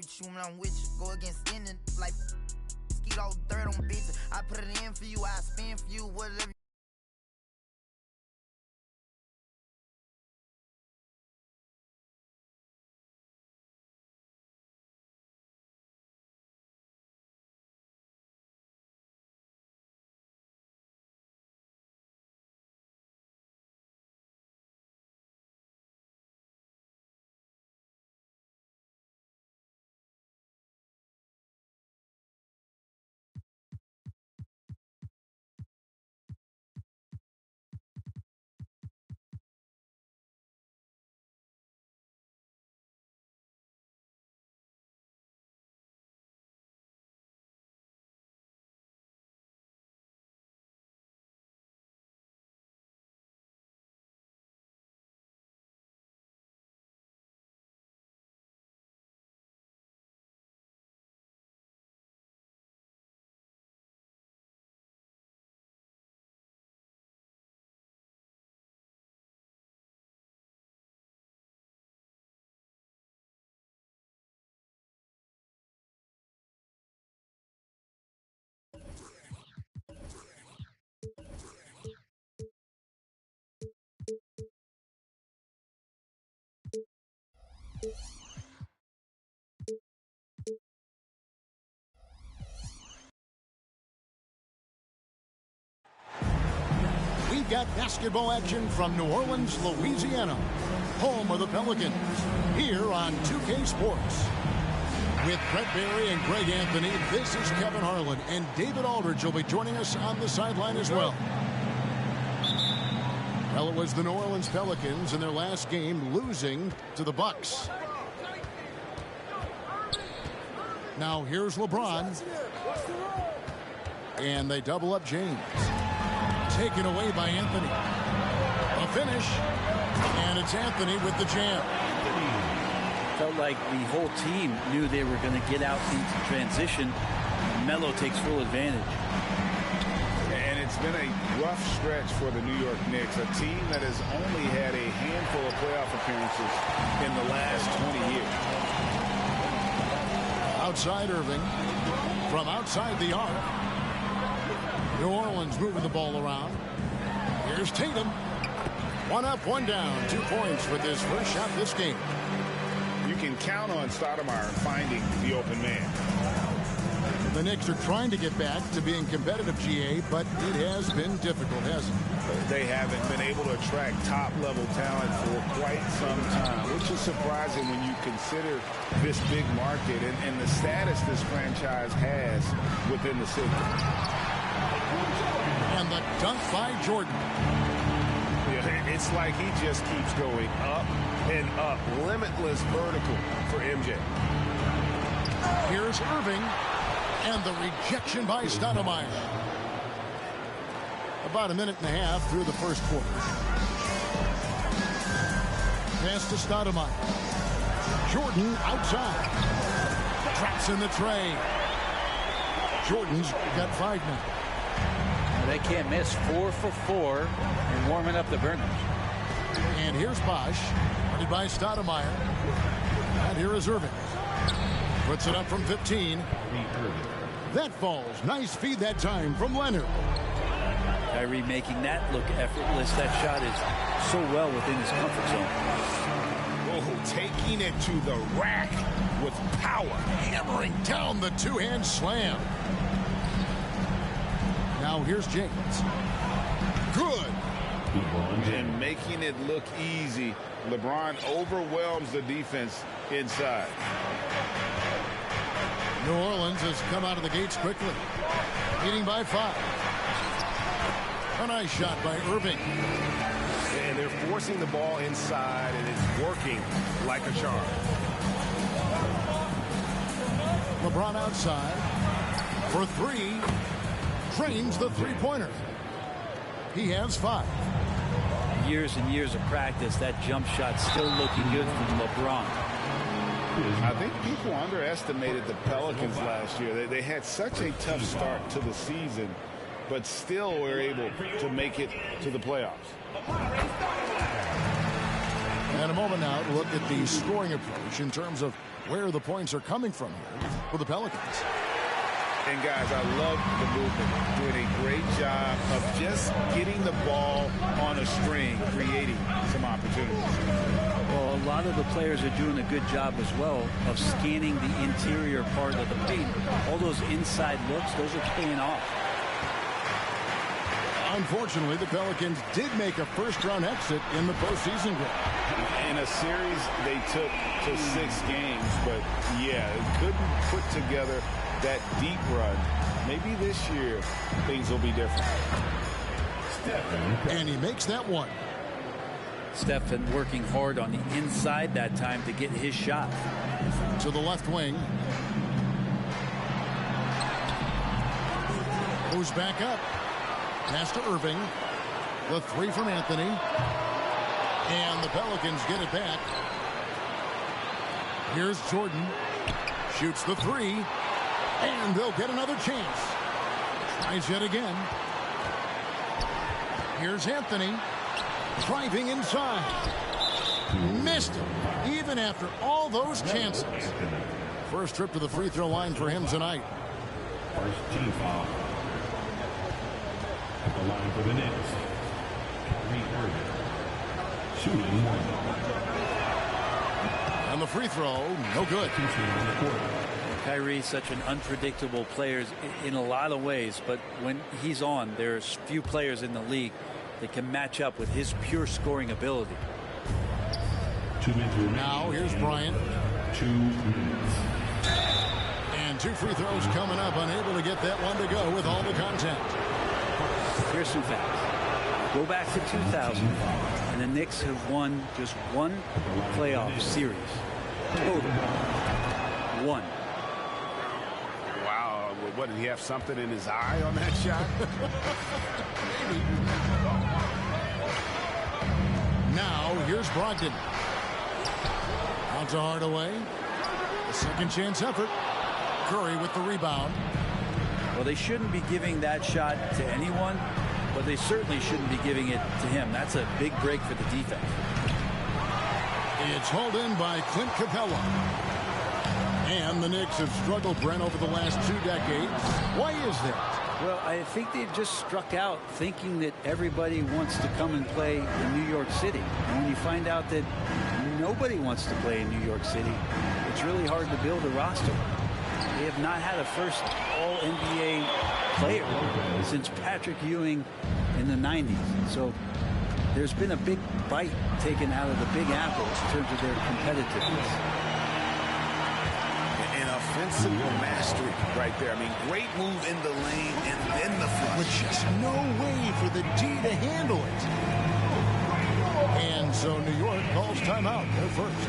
with you when I'm with you. Go against any like mosquito dirt on bitches. I put it in for you, I spin for you, whatever. We've got basketball action from New Orleans, Louisiana, home of the Pelicans, here on 2K Sports. With Brett Barry and Greg Anthony, this is Kevin Harlan, and David Aldridge will be joining us on the sideline as well. Well, it was the New Orleans Pelicans in their last game losing to the Bucks. Now here's LeBron. And they double up James. Taken away by Anthony. A finish. And it's Anthony with the jam. Felt like the whole team knew they were going to get out into transition. Melo takes full advantage. And it's been a rough stretch for the New York Knicks, a team that has only had a handful of playoff appearances in the last 20 years. Outside Irving. From outside the arc. New Orleans moving the ball around. Here's Tatum. One up, one down. 2 points with his first shot this game. You can count on Stoudemire finding the open man. The Knicks are trying to get back to being competitive, GA, but it has been difficult, hasn't it? They haven't been able to attract top-level talent for quite some time, which is surprising when you consider this big market and the status this franchise has within the city. And the dunk by Jordan. Yeah, it's like he just keeps going up and up. Limitless vertical for MJ. Here's Irving. And the rejection by Stoudemire. About a minute and a half through the first quarter. Pass to Stoudemire. Jordan outside. Traps in the tray. Jordan's got 5 now. They can't miss. 4 for 4 and warming up the burners. And here's Bosch. Running by Stoudemire. And here is Irving. Puts it up from 15. That falls. Nice feed that time from Leonard. Kyrie making that look effortless. That shot is so well within his comfort zone. Oh, taking it to the rack with power. Hammering down the two-hand slam. Now here's James. Good. And making it look easy. LeBron overwhelms the defense inside. New Orleans has come out of the gates quickly. Leading by 5. A nice shot by Irving. And they're forcing the ball inside, and it's working like a charm. LeBron outside for 3. Trains the three-pointer. He has 5. Years and years of practice, that jump shot still looking good from LeBron. I think people underestimated the Pelicans last year. They had such a tough start to the season, but still were able to make it to the playoffs. And a moment now to look at the scoring approach in terms of where the points are coming from here for the Pelicans. And guys, I love the movement. Doing a great job of just getting the ball on a string, creating some opportunities. Well, a lot of the players are doing a good job as well of scanning the interior part of the paint. All those inside looks, those are paying off. Unfortunately, the Pelicans did make a first-round exit in the postseason game. In a series they took to 6 games, but yeah, couldn't put together that deep run. Maybe this year things will be different. And he makes that one. Stephen working hard on the inside that time to get his shot. To the left wing. Moves back up. Pass to Irving. The 3 from Anthony. And the Pelicans get it back. Here's Jordan. Shoots the 3. And they'll get another chance. Tries yet again. Here's Anthony. Driving inside. Missed him. Even after all those chances. First trip to the free throw line for him tonight. First team foul. At the line for the Knicks, Kyrie Irving. Shooting 1. And the free throw, no good. Kyrie's such an unpredictable player in a lot of ways, but when he's on, there's few players in the league that can match up with his pure scoring ability. 2 minutes remaining. Now here's Bryant. 2 minutes. And 2 free throws coming up, unable to get that one to go with all the contact. Here's some facts. Go back to 2000, and the Knicks have won just 1 playoff series. Total. 1. Wow, what, did he have something in his eye on that shot? Now here's Brogdon. Out to Hardaway. A second chance effort. Curry with the rebound. Well, they shouldn't be giving that shot to anyone, but they certainly shouldn't be giving it to him. That's a big break for the defense. It's hauled in by Clint Capella. And the Knicks have struggled, Brent, over the last 2 decades. Why is that? Well, I think they've just struck out thinking that everybody wants to come and play in New York City. And when you find out that nobody wants to play in New York City, it's really hard to build a roster. They have not had a first All-NBA player since Patrick Ewing in the 90s. So there's been a big bite taken out of the Big Apple in terms of their competitiveness. An offensive mastery right there. I mean, great move in the lane and then the flush. With just no way for the D to handle it. And so New York calls timeout. They're first.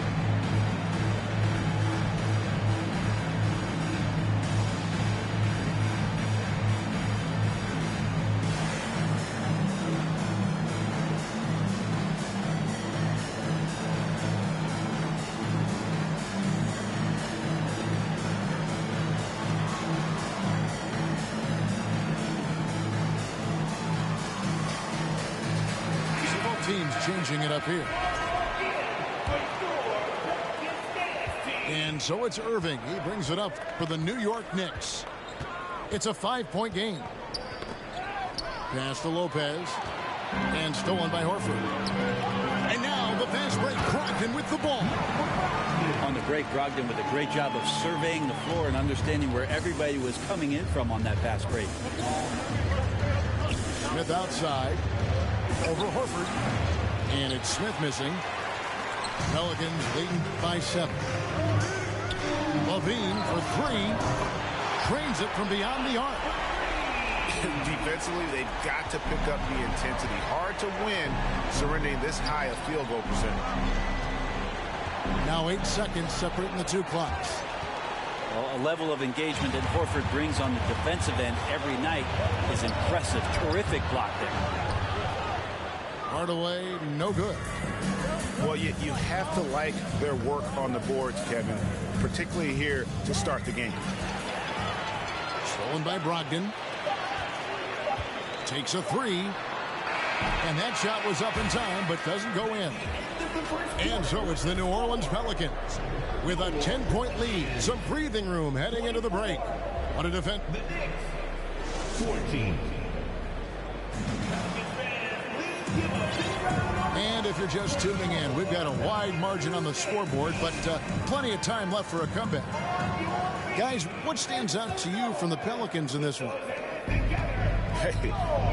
Changing it up here. And so it's Irving. He brings it up for the New York Knicks. It's a 5-point game. Pass to Lopez. And stolen by Horford. And now the fast break. Brogdon with the ball. On the break, Brogdon with a great job of surveying the floor and understanding where everybody was coming in from on that fast break. Smith outside. Over Horford. And it's Smith missing. Pelicans leading by 7. Levine for 3. Trains it from beyond the arc. Defensively, they've got to pick up the intensity. Hard to win surrendering this high a field goal percentage. Now 8 seconds separating the 2 clocks. Well, a level of engagement that Horford brings on the defensive end every night is impressive. Terrific block there. Hardaway, no good. Well, you have to like their work on the boards, Kevin, particularly here to start the game. Stolen by Brogdon. Takes a 3. And that shot was up in time, but doesn't go in. And so it's the New Orleans Pelicans with a 10-point lead. Some breathing room heading into the break. What a defense. 14. And if you're just tuning in, we've got a wide margin on the scoreboard, but plenty of time left for a comeback. Guys, what stands out to you from the Pelicans in this one? Hey,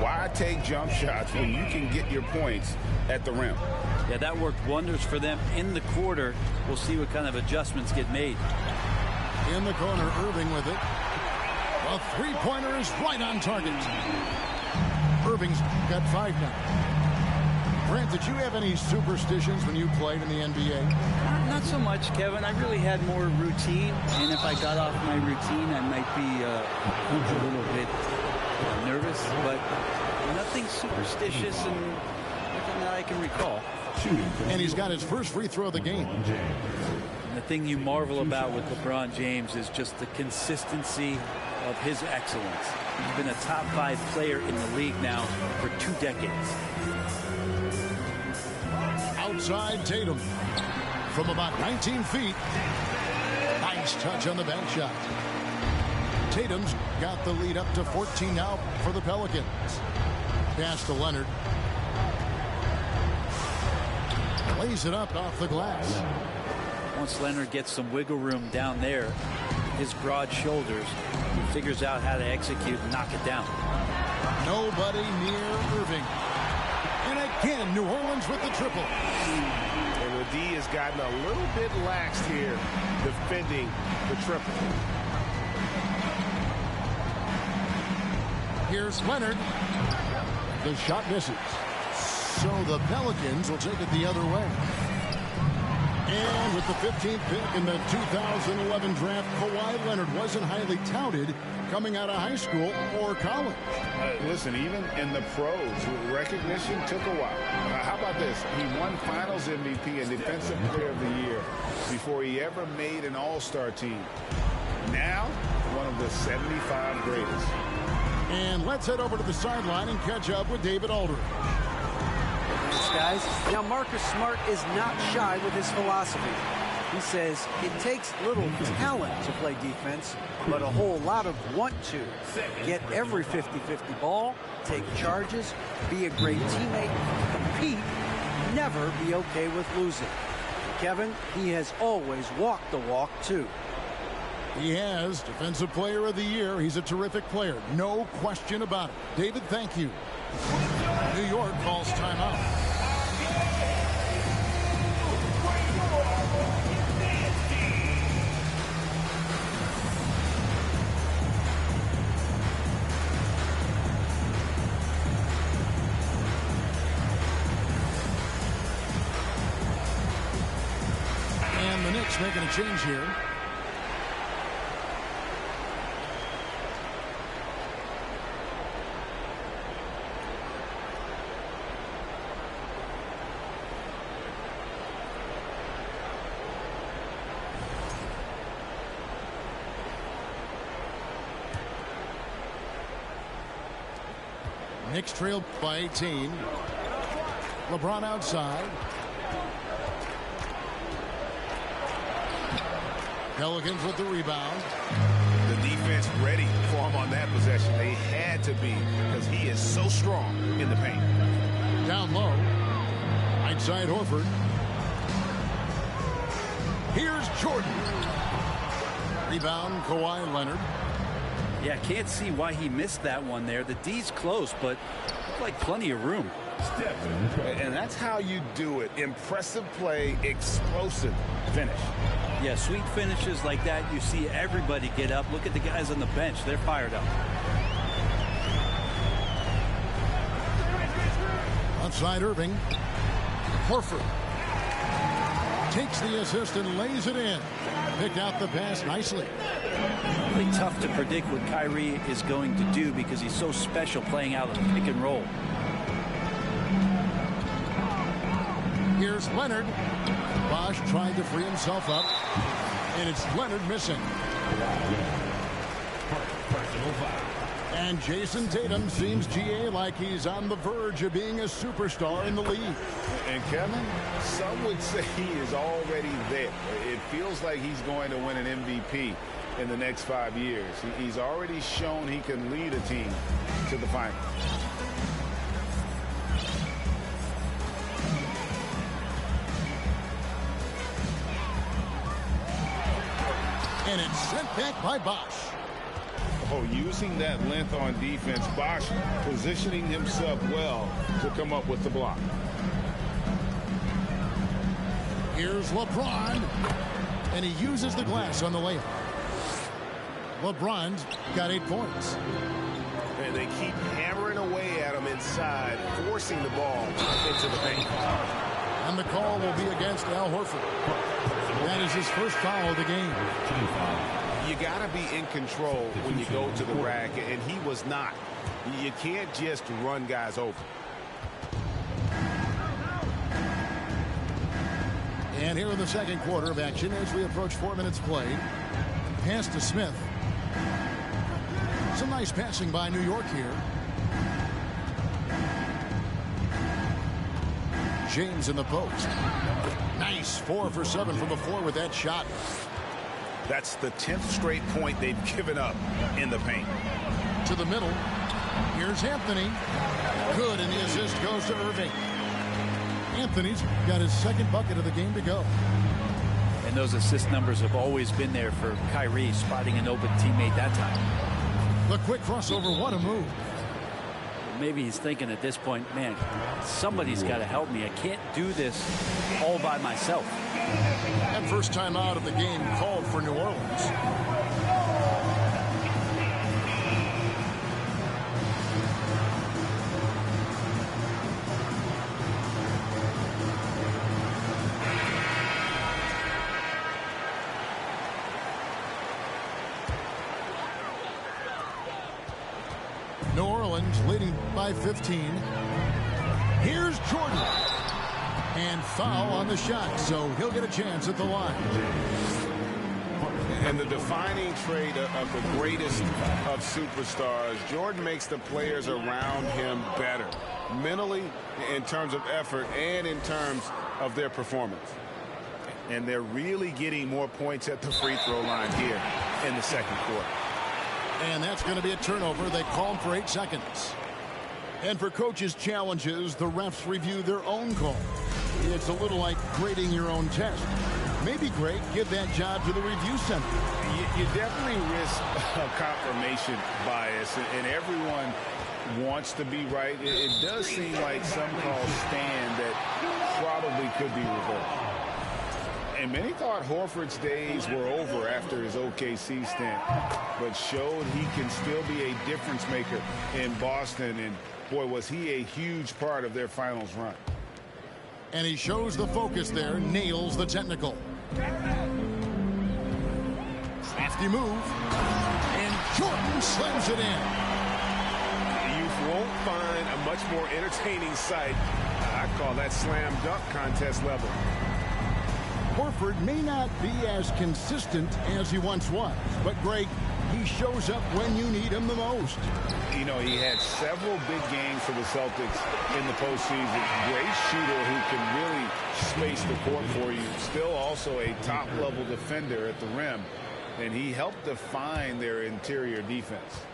why take jump shots when you can get your points at the rim? Yeah, that worked wonders for them in the quarter. We'll see what kind of adjustments get made. In the corner, Irving with it. A three-pointer is right on target. Irving's got 5 now. Brent, did you have any superstitions when you played in the NBA? Not so much, Kevin. I really had more routine, and if I got off my routine, I might be a little bit nervous, but nothing superstitious and nothing that I can recall. And he's got his first free throw of the game. And the thing you marvel about with LeBron James is just the consistency of his excellence. He's been a top 5 player in the league now for 2 decades. Outside Tatum from about 19 feet. Nice touch on the bank shot. Tatum's got the lead up to 14 now for the Pelicans. Pass to Leonard. Lays it up off the glass. Once Leonard gets some wiggle room down there, his broad shoulders, he figures out how to execute and knock it down. Nobody near Irving. And again, New Orleans with the triple. And the D has gotten a little bit laxed here defending the triple. Here's Leonard. The shot misses. So the Pelicans will take it the other way. And with the 15th pick in the 2011 draft, Kawhi Leonard wasn't highly touted coming out of high school or college. Listen, even in the pros, recognition took a while. How about this? He won Finals MVP and Defensive Player of the Year before he ever made an All-Star team. Now, one of the 75 greatest. And let's head over to the sideline and catch up with David Aldridge. Thanks, guys. Now, Marcus Smart is not shy with his philosophy. He says it takes little talent to play defense, but a whole lot of want to. Get every 50-50 ball, take charges, be a great teammate, compete, never be okay with losing. Kevin, he has always walked the walk, too. He has Defensive Player of the Year. He's a terrific player. No question about it. David, thank you. New York calls timeout. And the Knicks making a change here. Knicks trailed by 18. LeBron outside. Pelicans with the rebound. The defense ready for him on that possession. They had to be because he is so strong in the paint. Down low. Outside Horford. Here's Jordan. Rebound Kawhi Leonard. Yeah, can't see why he missed that one there. The D's close, but looked like plenty of room. And that's how you do it. Impressive play, explosive finish. Yeah, sweet finishes like that, you see everybody get up. Look at the guys on the bench. They're fired up. Outside Irving. Horford takes the assist and lays it in. Picked out the pass nicely. Really tough to predict what Kyrie is going to do because he's so special playing out of the pick and roll. Here's Leonard. Bosh trying to free himself up. And it's Leonard missing. And Jason Tatum seems, GA, like he's on the verge of being a superstar in the league. And Kevin, some would say he is already there. It feels like he's going to win an MVP in the next 5 years. He's already shown he can lead a team to the finals. And it's sent back by Bosh. Oh, using that length on defense, Bosh positioning himself well to come up with the block. Here's LeBron, and he uses the glass on the layup. LeBron's got 8 points. And they keep hammering away at him inside, forcing the ball into the paint. And the call will be against Al Horford. That is his first foul of the game. You got to be in control when you go to the rack, and he was not. You can't just run guys over. And here in the second quarter of action, as we approach 4 minutes played, pass to Smith. Some nice passing by New York here. James in the post. Nice 4 for 7 from the floor with that shot. That's the 10th straight point they've given up in the paint. To the middle. Here's Anthony. Good, and the assist goes to Irving. Anthony's got his second bucket of the game to go. And those assist numbers have always been there for Kyrie, spotting an open teammate that time. The quick crossover, what a move. Maybe he's thinking at this point, man, somebody's got to help me. I can't do this all by myself. That first time out of the game called for New Orleans. New Orleans leading by 15. Here's Jordan. And foul on the shot, so he'll get a chance at the line. And the defining trait of the greatest of superstars, Jordan makes the players around him better, mentally, in terms of effort, and in terms of their performance. And they're really getting more points at the free throw line here in the second quarter. And that's going to be a turnover. They call for 8 seconds. And for coaches' challenges, the refs review their own call. It's a little like grading your own test. Maybe, Greg, give that job to the review center. You definitely risk a confirmation bias, and everyone wants to be right. It does seem like some calls stand that probably could be reversed. And many thought Horford's days were over after his OKC stint, but showed he can still be a difference maker in Boston. And, boy, was he a huge part of their finals run. And he shows the focus there, nails the technical. Crafty move. And Jordan slams it in. You won't find a much more entertaining sight. I call that slam dunk contest level. Horford may not be as consistent as he once was, but Greg, he shows up when you need him the most. You know, he had several big games for the Celtics in the postseason. Great shooter who can really space the court for you. Still also a top-level defender at the rim, and he helped define their interior defense.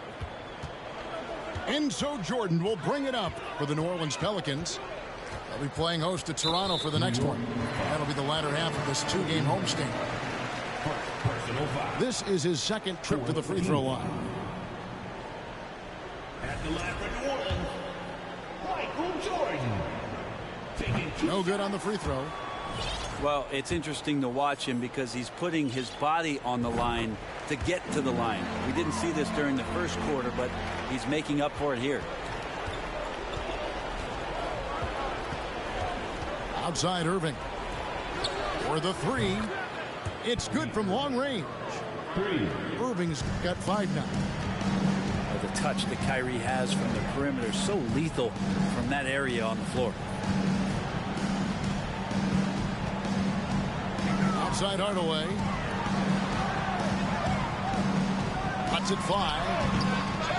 And so Jordan will bring it up for the New Orleans Pelicans. They'll be playing host to Toronto for the next one. That'll be the latter half of this 2-game homestand. This is his second trip to the free throw line. At the line for New Orleans, Michael Jordan. No good on the free throw. Well, it's interesting to watch him because he's putting his body on the line to get to the line. We didn't see this during the first quarter, but he's making up for it here. Outside Irving. For the 3. It's good from long range. Irving's got 5 now. The touch that Kyrie has from the perimeter, so lethal from that area on the floor. Outside Hardaway. A lets it fly.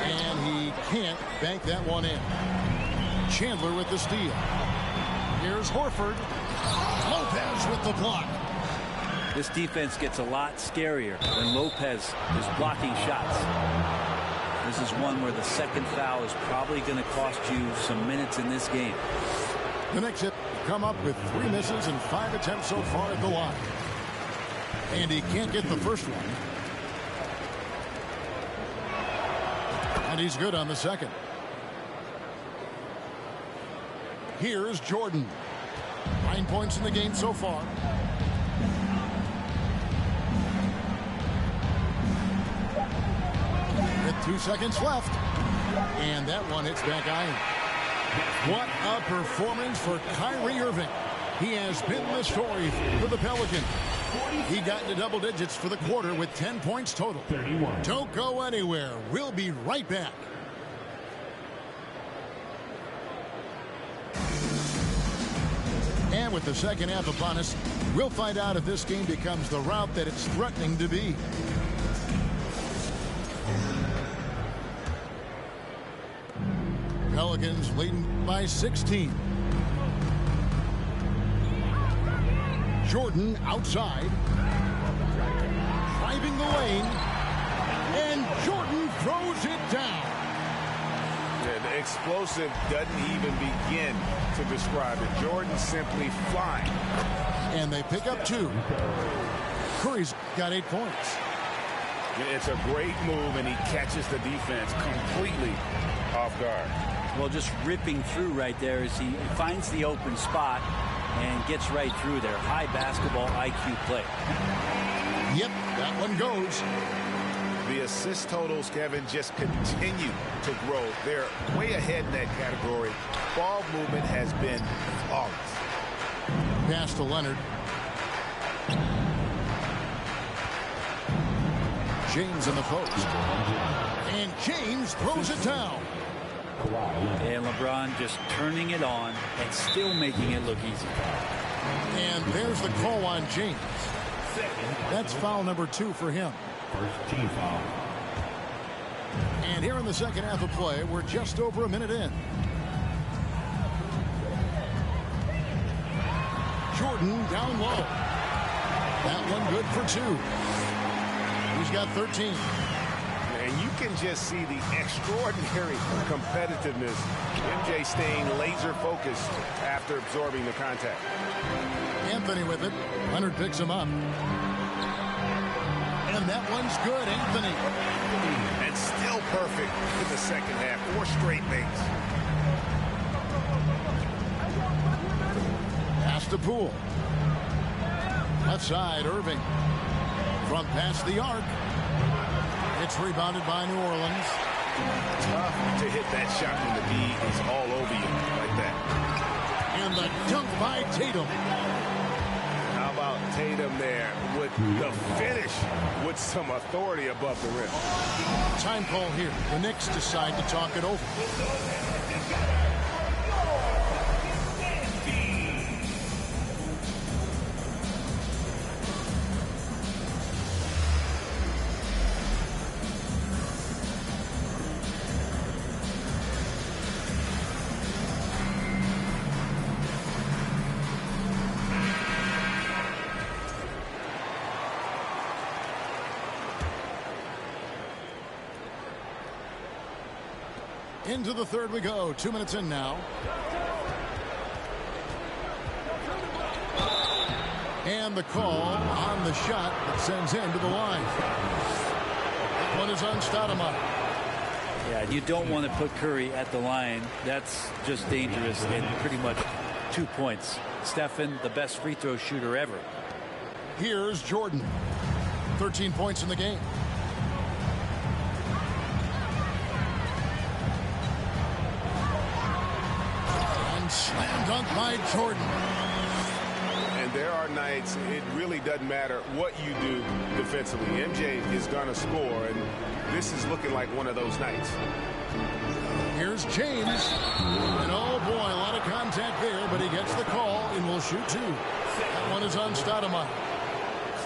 And he can't bank that one in. Chandler with the steal. Here's Horford. Lopez with the block. This defense gets a lot scarier when Lopez is blocking shots. This is one where the second foul is probably going to cost you some minutes in this game. The Knicks have come up with 3 misses and 5 attempts so far at the line. And he can't get the first one. And he's good on the second. Here's Jordan. 9 points in the game so far. With 2 seconds left. And that one hits back iron. What a performance for Kyrie Irving. He has been the story for the Pelicans. He got into double digits for the quarter with 10 points total. 31. Don't go anywhere. We'll be right back. And with the second half upon us, we'll find out if this game becomes the route that it's threatening to be. Pelicans leading by 16. Jordan outside. Driving the lane. And Jordan throws it down. Yeah, the explosive doesn't even begin to describe it. Jordan simply flying. And they pick up 2. Curry's got 8 points. It's a great move, and he catches the defense completely off guard. Well, just ripping through right there as he finds the open spot and gets right through there. High basketball IQ play. Yep, that one goes. The assist totals, Kevin, just continue to grow. They're way ahead in that category. Ball movement has been flawless. Pass to Leonard. James in the post. And James throws it down. And LeBron just turning it on and still making it look easy. And there's the call on James. That's foul number 2 for him. First team foul. And here in the second half of play, we're just over a minute in. Jordan down low. That one good for 2. He's got 13. And you can just see the extraordinary competitiveness. MJ staying laser focused after absorbing the contact. Anthony with it. Leonard picks him up. And that one's good, Anthony. And still perfect in the second half. 4 straight makes. Pass to Poole. Left side, Irving. From past the arc. It's rebounded by New Orleans. Tough to hit that shot when the D is all over you like that. And the dunk by Tatum. How about Tatum there with the finish with some authority above the rim. Time call here. The Knicks decide to talk it over. Into the third we go. 2 minutes in now. And the call on the shot that sends him to the line. That one is on Stoudemire. Yeah, you don't want to put Curry at the line. That's just dangerous and pretty much 2 points. Stephen, the best free throw shooter ever. Here's Jordan. 13 points in the game. Slam dunk by Jordan. And there are nights it really doesn't matter what you do defensively. MJ is going to score, and this is looking like one of those nights. Here's James. And oh boy, a lot of contact there, but he gets the call and will shoot 2. That one is on Stoudemire.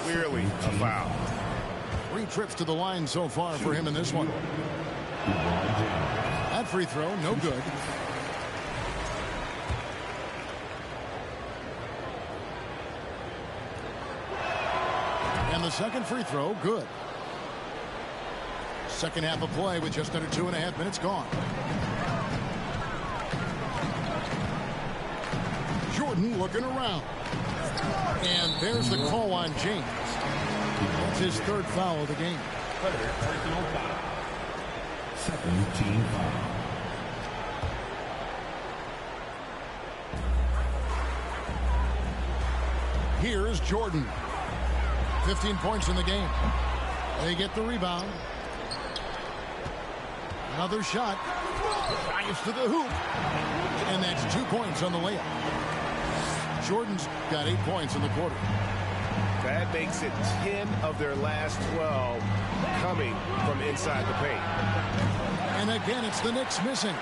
Clearly a foul. 3 trips to the line so far for him in this one. That free throw, no good. And the second free throw, good. Second half of play with just under 2.5 minutes gone. Jordan looking around. And there's the call on James. That's his 3rd foul of the game. Personal foul. Second team foul. Here is Jordan. 15 points in the game. They get the rebound. Another shot. Drives to the hoop. And that's 2 points on the layup. Jordan's got 8 points in the quarter. That makes it 10 of their last 12 coming from inside the paint. And again, it's the Knicks missing.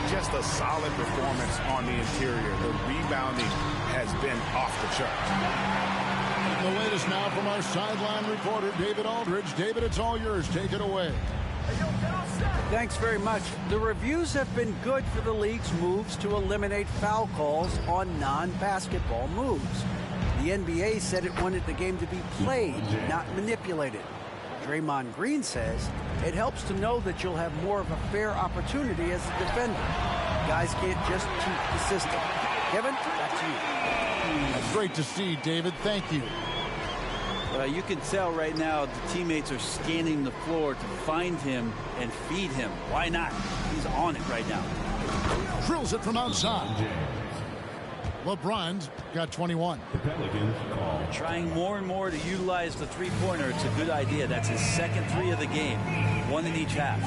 Just a solid performance on the interior. The rebounding has been off the charts. The latest now from our sideline reporter, David Aldridge. David, it's all yours. Take it away. Thanks very much. The reviews have been good for the league's moves to eliminate foul calls on non-basketball moves. The NBA said it wanted the game to be played, not manipulated. Draymond Green says it helps to know that you'll have more of a fair opportunity as a defender. Guys can't just cheat the system. Kevin, back to you. That's great to see, David. Thank you. You can tell right now the teammates are scanning the floor to find him and feed him. Why not? He's on it right now. Drills it from outside. LeBron's got 21. The Pelicans call. Trying more and more to utilize the three-pointer. It's a good idea. That's his second 3 of the game. 1 in each half.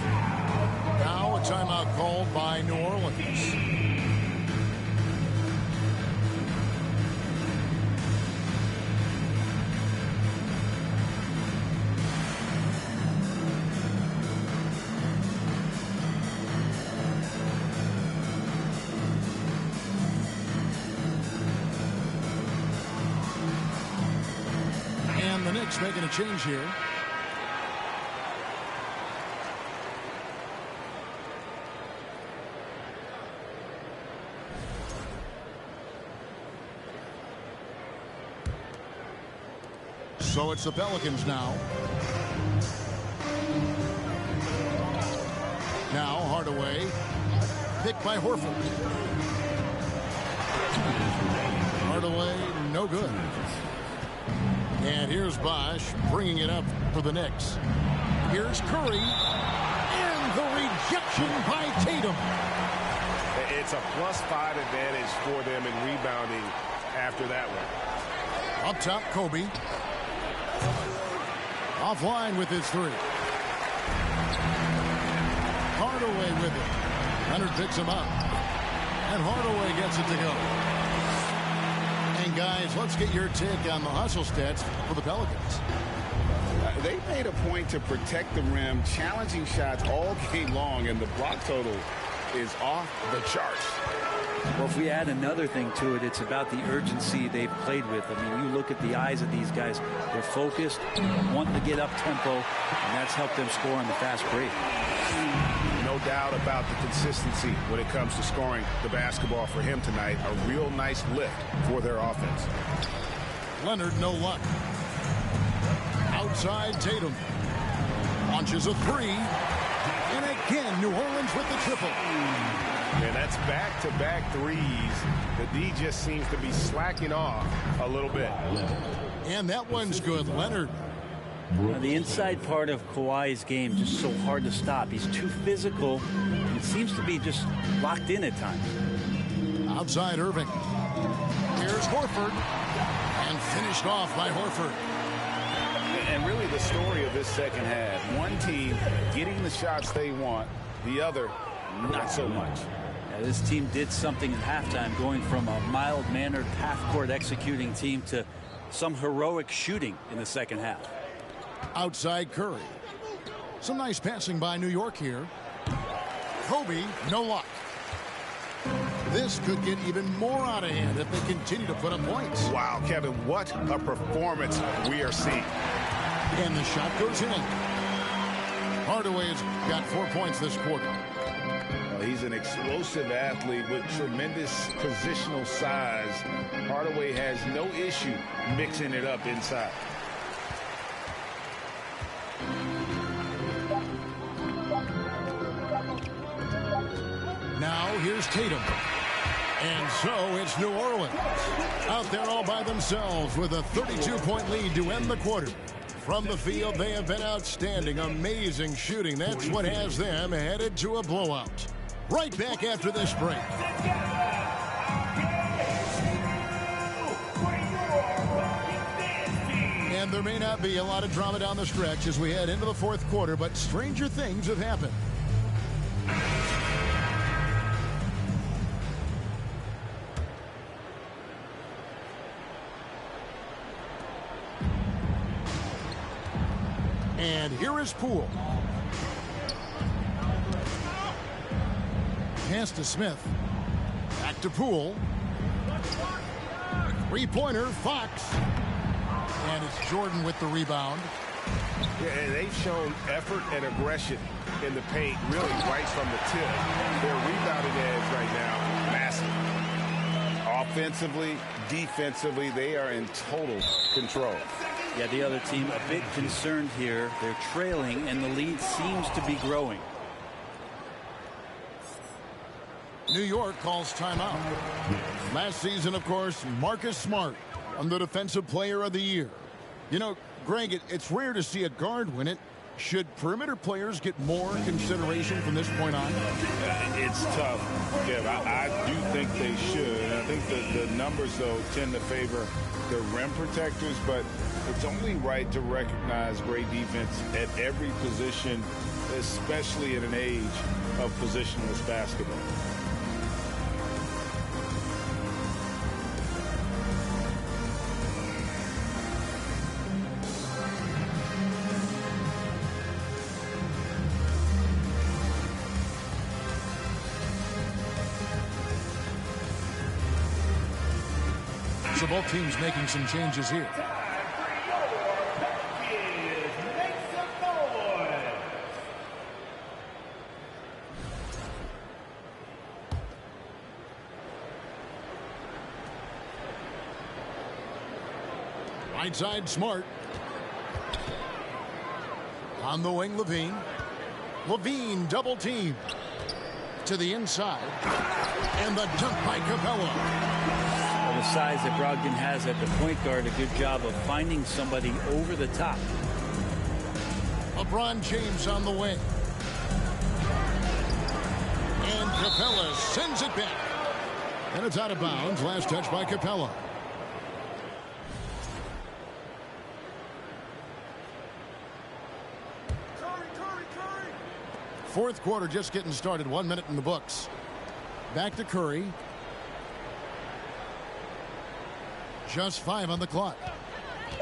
Now a timeout called by New Orleans. The Knicks making a change here. So it's the Pelicans now. Now Hardaway. Picked by Horford. Hardaway, no good. And here's Bosh bringing it up for the Knicks. Here's Curry. And the rejection by Tatum. It's a +5 advantage for them in rebounding after that one. Up top, Kobe. Offline with his 3. Hardaway with it. Leonard picks him up. And Hardaway gets it to go. Guys, let's get your take on the hustle stats for the Pelicans. They made a point to protect the rim, challenging shots all game long, and the block total is off the charts. Well, if we add another thing to it, it's about the urgency they've played with. I mean, you look at the eyes of these guys. They're focused, wanting to get up tempo, and that's helped them score on the fast break. No doubt about the consistency when it comes to scoring the basketball for him tonight. A real nice lift for their offense. Leonard, no luck. Outside Tatum. Launches a 3. And again, New Orleans with the triple. And that's back-to-back threes. The D just seems to be slacking off a little bit. And that one's good. Leonard. The inside part of Kawhi's game just so hard to stop. He's too physical. And it seems to be just locked in at times. Outside Irving. Here's Horford. And finished off by Horford. And really the story of this second half. One team getting the shots they want. The other, not so much. Yeah, this team did something in halftime, going from a mild-mannered half-court executing team to some heroic shooting in the second half. Outside Curry. Some nice passing by New York here. Kobe, no luck. This could get even more out of hand if they continue to put up points. Wow, Kevin, what a performance we are seeing. And the shot goes in. Hardaway's got 4 points this quarter. He's an explosive athlete with tremendous positional size. Hardaway has no issue mixing it up inside. Now here's Tatum. And so it's New Orleans out there all by themselves with a 32-point lead to end the quarter. From the field, they have been outstanding. Amazing shooting. That's what has them headed to a blowout. Right back after this break. And there may not be a lot of drama down the stretch as we head into the fourth quarter, but stranger things have happened. And here is Poole. Pass to Smith. Back to Poole. Three-pointer, Fox. And it's Jordan with the rebound. Yeah, they've shown effort and aggression in the paint, really right from the tip. Their rebounding edge right now, massive. Offensively, defensively, they are in total control. Yeah, the other team a bit concerned here. They're trailing, and the lead seems to be growing. New York calls timeout. Last season, of course, Marcus Smart won the Defensive Player of the Year. You know, Greg, it's rare to see a guard win it. Should perimeter players get more consideration from this point on? It's tough. Yeah, I do think they should. I think the numbers, though, tend to favor the rim protectors, but it's only right to recognize great defense at every position, especially at an age of positionless basketball. So both teams making some changes here. Right side, Smart. On the wing, Levine. Levine double team. To the inside. And the dunk by Capella. The size that Brogdon has at the point guard, a good job of finding somebody over the top. LeBron James on the wing. And Capella sends it back. And it's out of bounds. Last touch by Capella. Fourth quarter just getting started. 1 minute in the books. Back to Curry. Just 5 on the clock.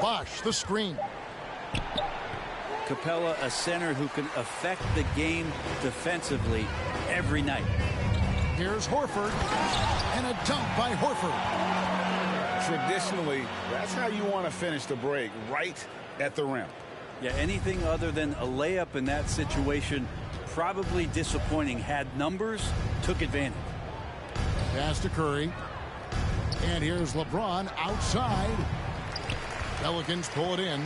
Bosh, the screen. Capella, a center who can affect the game defensively every night. Here's Horford. And a dunk by Horford. Traditionally, that's how you want to finish the break, right at the rim. Yeah, anything other than a layup in that situation, probably disappointing. Had numbers, took advantage. Pass to Curry. And here's LeBron outside. Pelicans pull it in.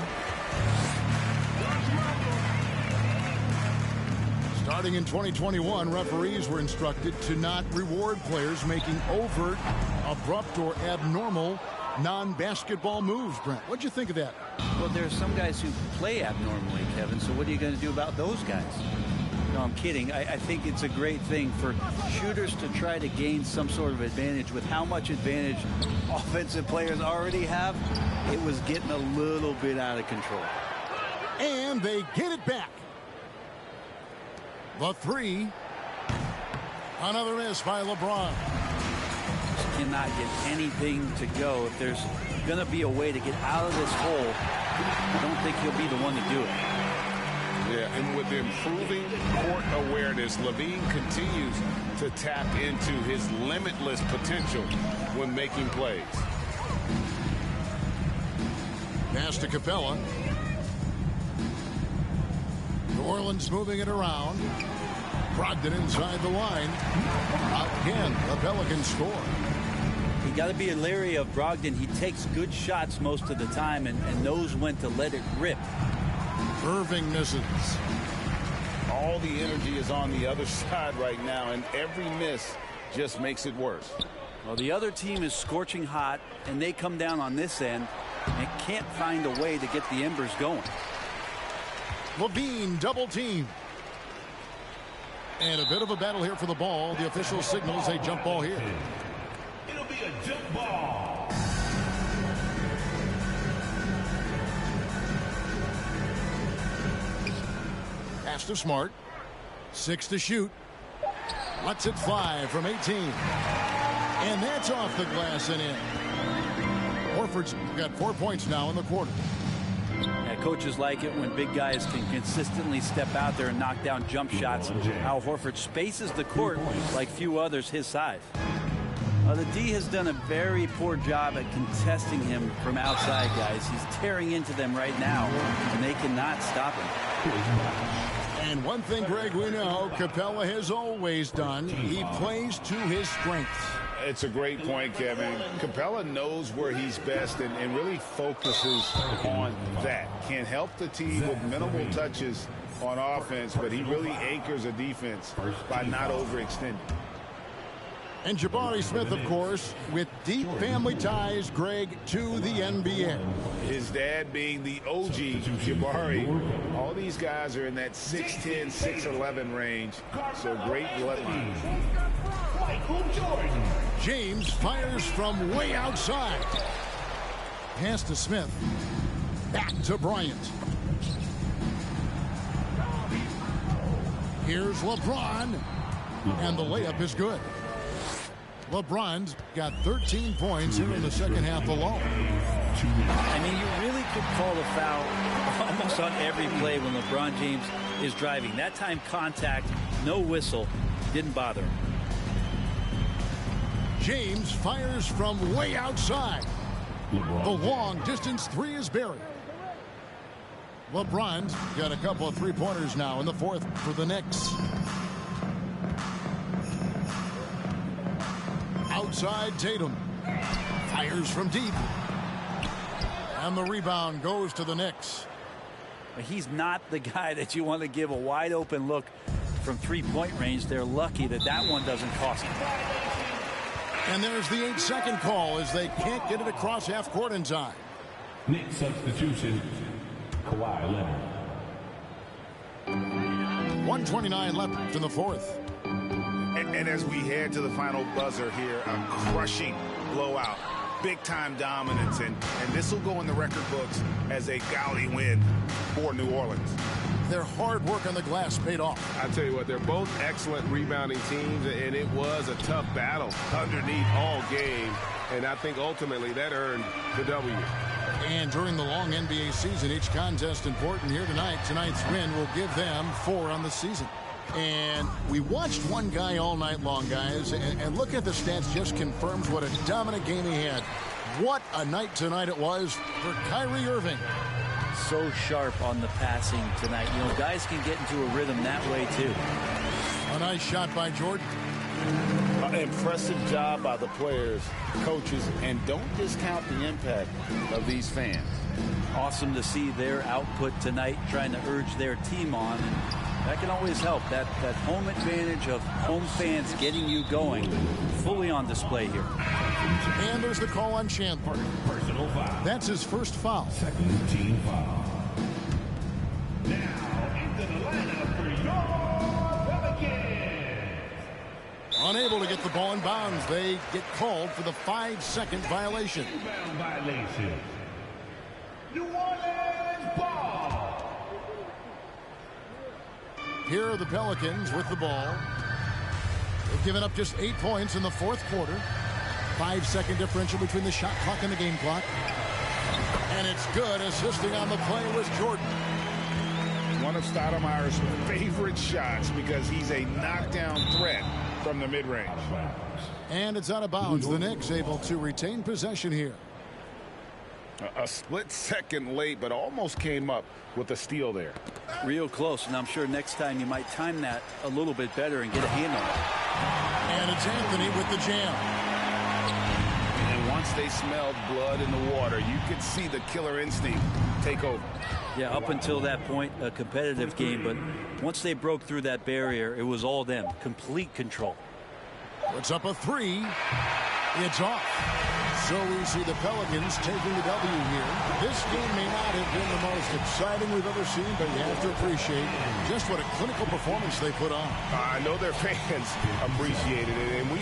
Starting in 2021, referees were instructed to not reward players making overt, abrupt, or abnormal non-basketball moves. Brent, what'd you think of that? Well, there's some guys who play abnormally, Kevin, so what are you going to do about those guys? No, I'm kidding. I think it's a great thing for shooters to try to gain some sort of advantage. With how much advantage offensive players already have, it was getting a little bit out of control. And they get it back. The three. Another miss by LeBron. Just cannot get anything to go. If there's going to be a way to get out of this hole, I don't think he'll be the one to do it. Yeah, and with improving court awareness, Levine continues to tap into his limitless potential when making plays. Pass to Capella. New Orleans moving it around. Brogdon inside the line. Again, the Pelicans score. You got to be leery of Brogdon. He takes good shots most of the time and knows when to let it rip. Irving misses. All the energy is on the other side right now, and every miss just makes it worse. Well, the other team is scorching hot, and they come down on this end and can't find a way to get the embers going. Levine double team. And a bit of a battle here for the ball. The official signals a jump ball here. It'll be a jump ball. Pass to Smart. 6 to shoot. Lets it fly from 18. And that's off the glass and in. Horford's got 4 points now in the quarter. Yeah, coaches like it when big guys can consistently step out there and knock down jump shots. Al Horford spaces the court like few others his size. The D has done a very poor job at contesting him from outside, guys. He's tearing into them right now, and they cannot stop him. And one thing, Greg, we know Capella has always done. He plays to his strengths. It's a great point, Kevin. Capella knows where he's best and really focuses on that. Can help the team with minimal touches on offense, but he really anchors a defense by not overextending. And Jabari Smith, of course, with deep family ties, Greg, to the NBA. His dad being the OG Jabari. All these guys are in that 6'10", 6'11" range, so great bloodline. James fires from way outside. Pass to Smith. Back to Bryant. Here's LeBron. And the layup is good. LeBron's got 13 points here in the second half alone. I mean, you really could call a foul almost on every play when LeBron James is driving. That time contact, no whistle, didn't bother him. James fires from way outside. The long distance three is buried. LeBron's got a couple of three-pointers now in the fourth for the Knicks. Outside Tatum. Fires from deep. And the rebound goes to the Knicks. He's not the guy that you want to give a wide open look from three-point range. They're lucky that that one doesn't cost them. And there's the 8-second call as they can't get it across half court in time. Knicks substitution, Kawhi Leonard. 1:29 left in the fourth. And as we head to the final buzzer here, a crushing blowout, big-time dominance, and this will go in the record books as a gaudy win for New Orleans. Their hard work on the glass paid off. I tell you what, they're both excellent rebounding teams, and it was a tough battle underneath all game, and I think ultimately that earned the W. And during the long NBA season, each contest important here tonight. Tonight's win will give them 4 on the season. And we watched one guy all night long, guys, and look at the stats, just confirms what a dominant game he had. What a night tonight it was for Kyrie Irving. So sharp on the passing tonight. You know, guys can get into a rhythm that way, too. A nice shot by Jordan. Impressive job by the players, coaches, and don't discount the impact of these fans. Awesome to see their output tonight, trying to urge their team on. And that can always help. That home advantage of home fans getting you going, fully on display here. And there's the call on Chandler. Personal foul. That's his first foul. Second team foul. Now into the lineup for your Pelicans. Unable to get the ball in bounds. They get called for the 5-second violation. Rebound violation. New Orleans ball. Here are the Pelicans with the ball. They've given up just 8 points in the fourth quarter. 5-second differential between the shot clock and the game clock. And it's good. Assisting on the play was Jordan. One of Stoudemire's favorite shots because he's a knockdown threat from the mid-range. And it's out of bounds. The Knicks able to retain possession here. A split second late, but almost came up with a steal there. Real close, and I'm sure next time you might time that a little bit better and get a hand on it. And it's Anthony with the jam. And once they smelled blood in the water, you could see the killer instinct take over. Yeah, up until that point, a competitive game, but once they broke through that barrier, it was all them. Complete control. Puts up a three. It's off. So we see the Pelicans taking the W here. This game may not have been the most exciting we've ever seen, but you have to appreciate just what a clinical performance they put on. I know their fans appreciated it, and we